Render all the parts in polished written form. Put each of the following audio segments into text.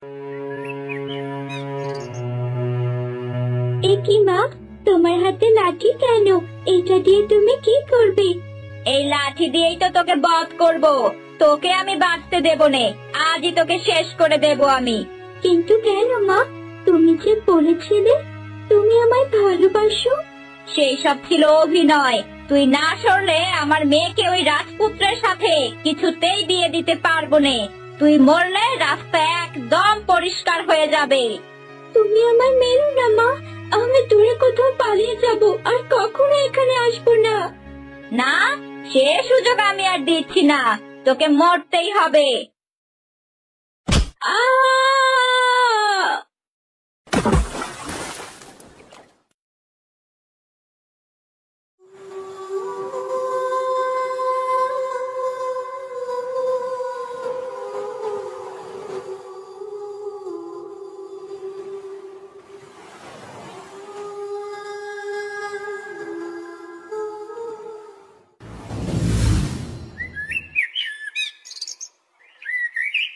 এ কি মা, তোমার হাতে লাঠি কেন? এটা দিয়ে তুমি কি করবে? এই লাঠি দিয়েই তো তোকে বধ করব। তোকে আমি বাঁচতে দেব নে, আজই তোকে শেষ করে দেব আমি। কিন্তু কেন মা? তুমি যে বলেছিলে তুমি আমায় ভালোবাসো। সেই সব ছিল অভিনয়। তুই না সরলে আমার মেয়েকে ওই রাজপুত্রের সাথে কিছুতেই বিয়ে দিতে পারবো নে। তুই মরলে রাস্তা একদম পরিষ্কার হয়ে যাবে। তুমি আমায় মেরো না মা, আমি দূরে কোথাও পালিয়ে যাব, আর কখনো এখানে আসবো না। না, সে সুযোগ আমি আর দিচ্ছি না, তোকে মরতেই হবে। আ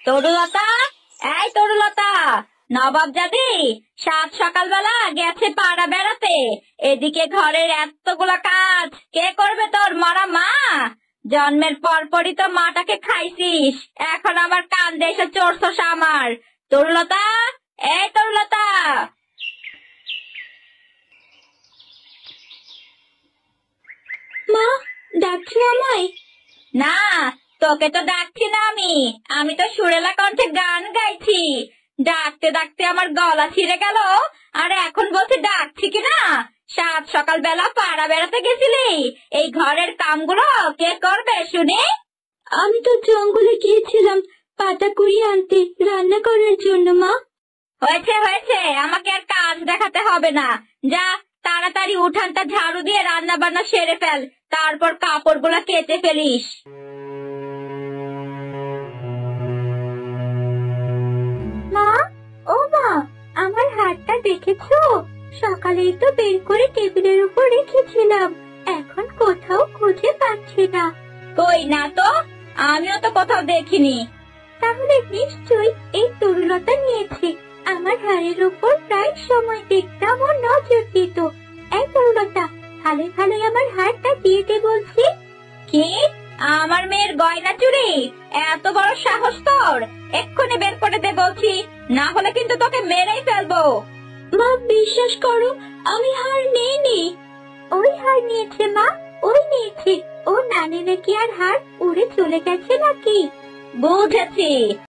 তরুলতা, এই তরুলতা, নবাব জাদি সাত সকালবেলা গেছে পাড়া বেড়াতে। এদিকে ঘরের এতগুলা কাজ কে করবে? তোর মরা মা। জন্মের পরপরই তো মাটাকে খাইছিস, এখন আমার কান্দে এসে চড়ছস আমার। তরুলতা, এই তরুলতা। মা, ডাকছো আমায়? না, তোকে তো ডাকছি না আমি, আমি তো সুরেলা কণ্ঠে গান গাইছি। ডাকতে ডাকতে আমার গলা ছিঁড়ে গেল, আর এখন বলছি ডাকছি কিনা? সাত সকালবেলা পাড়া বেড়াতে গেছিলি, এই ঘরের কামগুলো কে করবে শুনি? আমি তো জঙ্গলে গিয়েছিলাম পাতা কুড়িয়ে আনতে, রান্না করার জন্য মা। হয়েছে হয়েছে, আমাকে আর কাজ দেখাতে হবে না। যা, তাড়াতাড়ি উঠানটা ঝাড়ু দিয়ে রান্না বান্না সেরে ফেল, তারপর কাপড়গুলো কেচে ফেলিস। মা, ও মা, আমার হাতটা দেখেছো? সকালেই তো বের করে টেবিলের উপর রেখেছিলাম, এখন কোথাও খুঁজে পাচ্ছি না। কই না তো, আমিও তো কোথাও দেখিনি। তাহলে নিশ্চয়ই এই তরুলতা নিয়েছে। আমার হাড়ের উপর প্রায় সময় দেখতাম ও নজর দিত। এই তরুলতা, ভালো ভালো আমার হাড়টা দিয়ে দে বলছি। কি? আমার মেয়ের গয়না চুরি? এত বড় সাহস তোর! এক্ষুনি বের করে দে বলছি, না হলে কিন্তু তোকে মেরেই ফেলবো। মা, বিশ্বাস করো, আমি হাড় নেইনি। ওই হাড় নিয়েছে মা, ওই নিয়েছে। ও না নিলে কি আর হাড় উড়ে চলে গেছে নাকি? বুঝেছি।